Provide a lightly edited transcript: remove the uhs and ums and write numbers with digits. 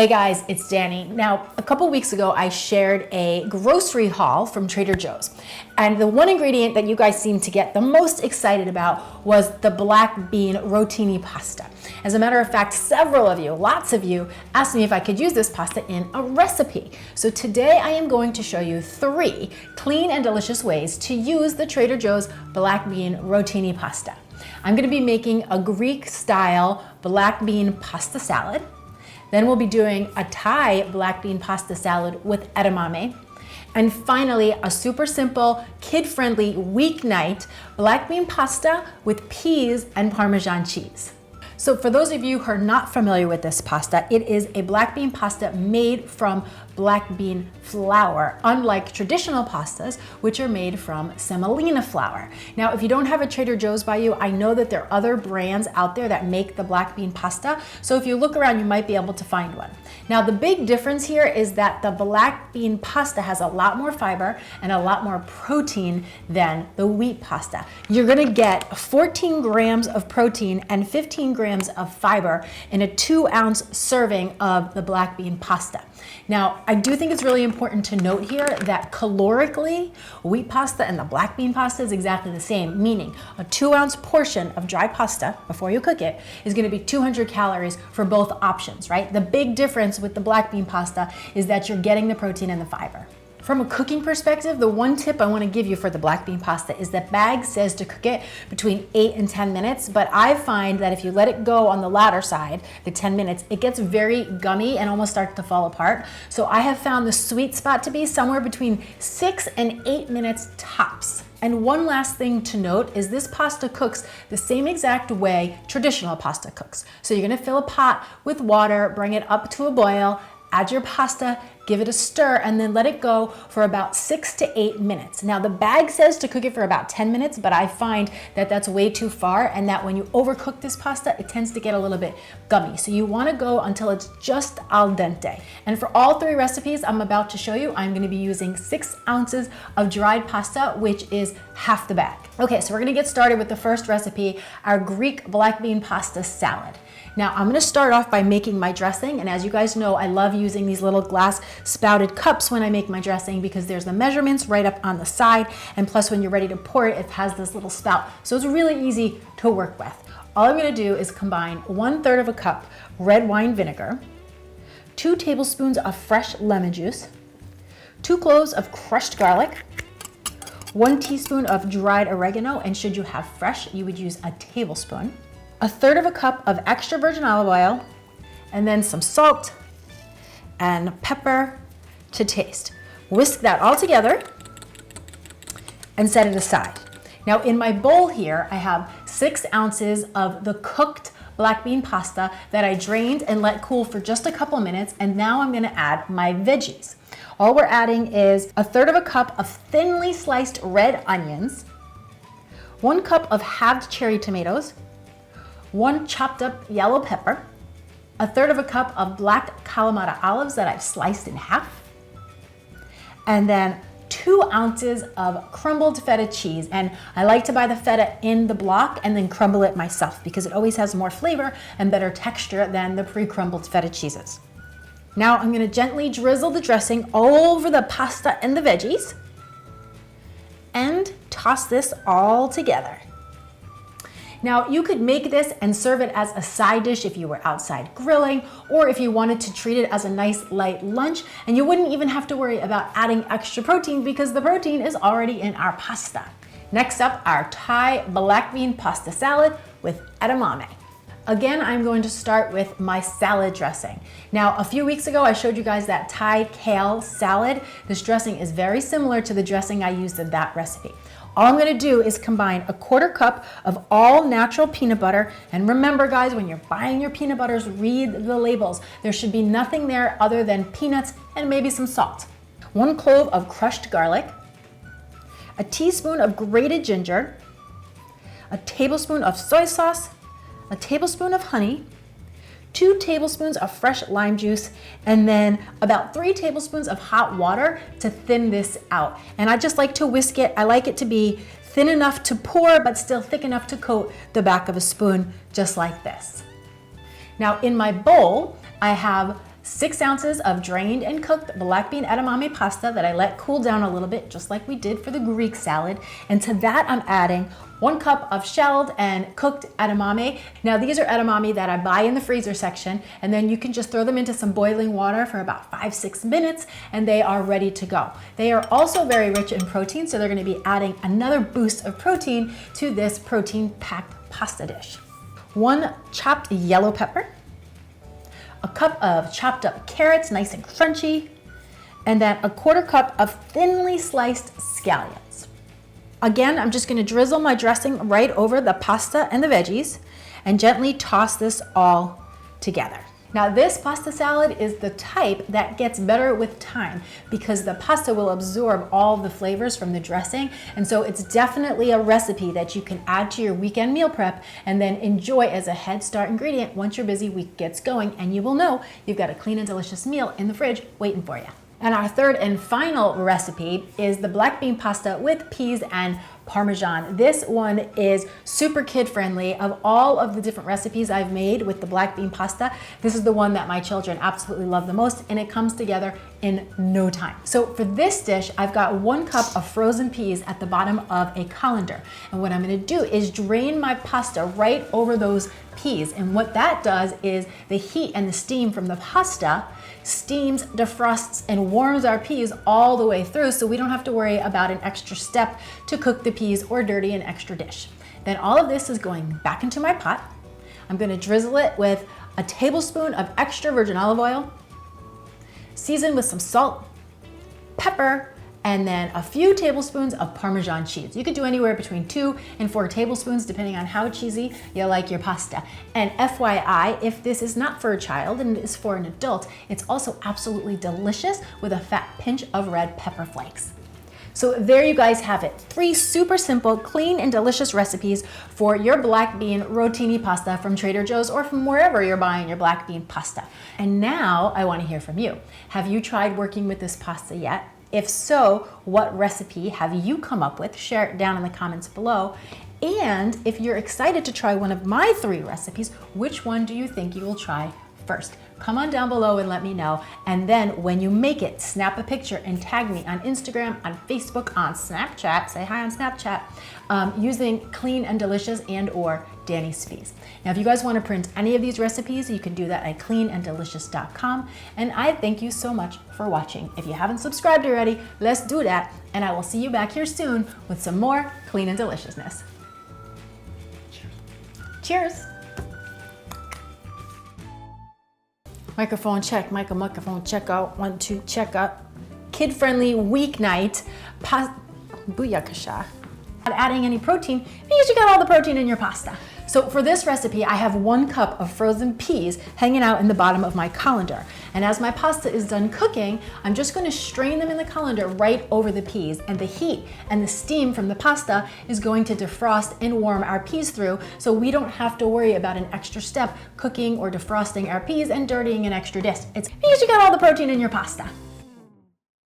Hey guys, it's Danny. Now, a couple weeks ago, I shared a grocery haul from Trader Joe's. And the one ingredient that you guys seemed to get the most excited about was the Black Bean Rotini Pasta. As a matter of fact, several of you, lots of you, asked me if I could use this pasta in a recipe. So today I am going to show you 3 clean and delicious ways to use the Trader Joe's Black Bean Rotini Pasta. I'm gonna be making a Greek-style black bean pasta salad. Then we'll be doing a Thai black bean pasta salad with edamame. And finally, a super simple, kid-friendly weeknight black bean pasta with peas and Parmesan cheese. So for those of you who are not familiar with this pasta, it is a black bean pasta made from black bean flour, unlike traditional pastas, which are made from semolina flour. Now, if you don't have a Trader Joe's by you, I know that there are other brands out there that make the black bean pasta. So if you look around, you might be able to find one. Now, the big difference here is that the black bean pasta has a lot more fiber and a lot more protein than the wheat pasta. You're gonna get 14 grams of protein and 15 grams of fiber in a 2-ounce serving of the black bean pasta. Now, I do think it's really important to note here that calorically, wheat pasta and the black bean pasta is exactly the same, meaning a 2-ounce portion of dry pasta before you cook it is gonna be 200 calories for both options, right? The big difference with the black bean pasta is that you're getting the protein and the fiber. From a cooking perspective, the one tip I want to give you for the black bean pasta is that bag says to cook it between 8 and 10 minutes, but I find that if you let it go on the latter side, the 10 minutes, it gets very gummy and almost starts to fall apart. So I have found the sweet spot to be somewhere between 6 and 8 minutes tops. And one last thing to note is this pasta cooks the same exact way traditional pasta cooks. So you're gonna fill a pot with water, bring it up to a boil, add your pasta, give it a stir, and then let it go for about 6 to 8 minutes. Now the bag says to cook it for about 10 minutes, but I find that that's way too far and that when you overcook this pasta, it tends to get a little bit gummy. So you wanna go until it's just al dente. And for all 3 recipes I'm about to show you, I'm gonna be using 6 ounces of dried pasta, which is half the bag. Okay, so we're gonna get started with the first recipe, our Greek black bean pasta salad. Now I'm gonna start off by making my dressing, and as you guys know, I love using these little glass spouted cups when I make my dressing because there's the measurements right up on the side, and plus when you're ready to pour it, it has this little spout. So it's really easy to work with. All I'm gonna do is combine 1/3 of a cup red wine vinegar, 2 tablespoons of fresh lemon juice, 2 cloves of crushed garlic, 1 teaspoon of dried oregano, and should you have fresh, you would use a tablespoon, 1/3 of a cup of extra virgin olive oil, and then some salt and pepper to taste. Whisk that all together and set it aside. Now in my bowl here, I have 6 ounces of the cooked black bean pasta that I drained and let cool for just a couple minutes, and now I'm gonna add my veggies. All we're adding is 1/3 of a cup of thinly sliced red onions, 1 cup of halved cherry tomatoes, 1 chopped up yellow pepper, 1/3 of a cup of black Kalamata olives that I've sliced in half, and then 2 ounces of crumbled feta cheese. And I like to buy the feta in the block and then crumble it myself because it always has more flavor and better texture than the pre-crumbled feta cheeses. Now I'm gonna gently drizzle the dressing all over the pasta and the veggies and toss this all together. Now you could make this and serve it as a side dish if you were outside grilling, or if you wanted to treat it as a nice light lunch, and you wouldn't even have to worry about adding extra protein because the protein is already in our pasta. Next up, our Thai black bean pasta salad with edamame. Again, I'm going to start with my salad dressing. Now, a few weeks ago, I showed you guys that Thai kale salad. This dressing is very similar to the dressing I used in that recipe. All I'm gonna do is combine 1/4 cup of all natural peanut butter. And remember guys, when you're buying your peanut butters, read the labels. There should be nothing there other than peanuts and maybe some salt. 1 clove of crushed garlic, a teaspoon of grated ginger, a tablespoon of soy sauce, a tablespoon of honey, 2 tablespoons of fresh lime juice, and then about 3 tablespoons of hot water to thin this out. And I just like to whisk it. I like it to be thin enough to pour, but still thick enough to coat the back of a spoon, just like this. Now in my bowl, I have 6 ounces of drained and cooked black bean edamame pasta that I let cool down a little bit, just like we did for the Greek salad. And to that, I'm adding 1 cup of shelled and cooked edamame. Now these are edamame that I buy in the freezer section, and then you can just throw them into some boiling water for about 5-6 minutes and they are ready to go. They are also very rich in protein, so they're gonna be adding another boost of protein to this protein-packed pasta dish. 1 chopped yellow pepper, a cup of chopped up carrots, nice and crunchy, and then a 1/4 cup of thinly sliced scallions. Again, I'm just gonna drizzle my dressing right over the pasta and the veggies and gently toss this all together. Now this pasta salad is the type that gets better with time because the pasta will absorb all the flavors from the dressing, and so it's definitely a recipe that you can add to your weekend meal prep and then enjoy as a head start ingredient once your busy week gets going, and you will know you've got a clean and delicious meal in the fridge waiting for you. And our third and final recipe is the black bean pasta with peas and Parmesan. This one is super kid friendly. Of all of the different recipes I've made with the black bean pasta, this is the one that my children absolutely love the most, and it comes together in no time. So for this dish, I've got 1 cup of frozen peas at the bottom of a colander. And what I'm gonna do is drain my pasta right over those peas. And what that does is the heat and the steam from the pasta steams, defrosts, and warms our peas all the way through, so we don't have to worry about an extra step to cook the peas or dirty an extra dish. Then all of this is going back into my pot. I'm gonna drizzle it with a tablespoon of extra virgin olive oil, season with some salt, pepper, and then a few tablespoons of Parmesan cheese. You could do anywhere between 2 and 4 tablespoons depending on how cheesy you like your pasta. And FYI, if this is not for a child and it is for an adult, it's also absolutely delicious with a fat pinch of red pepper flakes. So there you guys have it. 3 super simple, clean and delicious recipes for your black bean rotini pasta from Trader Joe's or from wherever you're buying your black bean pasta. And now I want to hear from you. Have you tried working with this pasta yet? If so, what recipe have you come up with? Share it down in the comments below. And if you're excited to try one of my 3 recipes, which one do you think you will try first? Come on down below and let me know. And then when you make it, snap a picture and tag me on Instagram, on Facebook, on Snapchat, say hi on Snapchat, using Clean and Delicious and or Danny Spees. Now, if you guys want to print any of these recipes, you can do that at cleananddelicious.com. And I thank you so much for watching. If you haven't subscribed already, let's do that. And I will see you back here soon with some more clean and deliciousness. Cheers. Microphone check, microphone check out, 1, 2, check out. Kid-friendly weeknight, booyakasha. Not adding any protein because you got all the protein in your pasta. So for this recipe, I have 1 cup of frozen peas hanging out in the bottom of my colander. And as my pasta is done cooking, I'm just gonna strain them in the colander right over the peas. And the heat and the steam from the pasta is going to defrost and warm our peas through, so we don't have to worry about an extra step cooking or defrosting our peas and dirtying an extra dish. It's because you got all the protein in your pasta.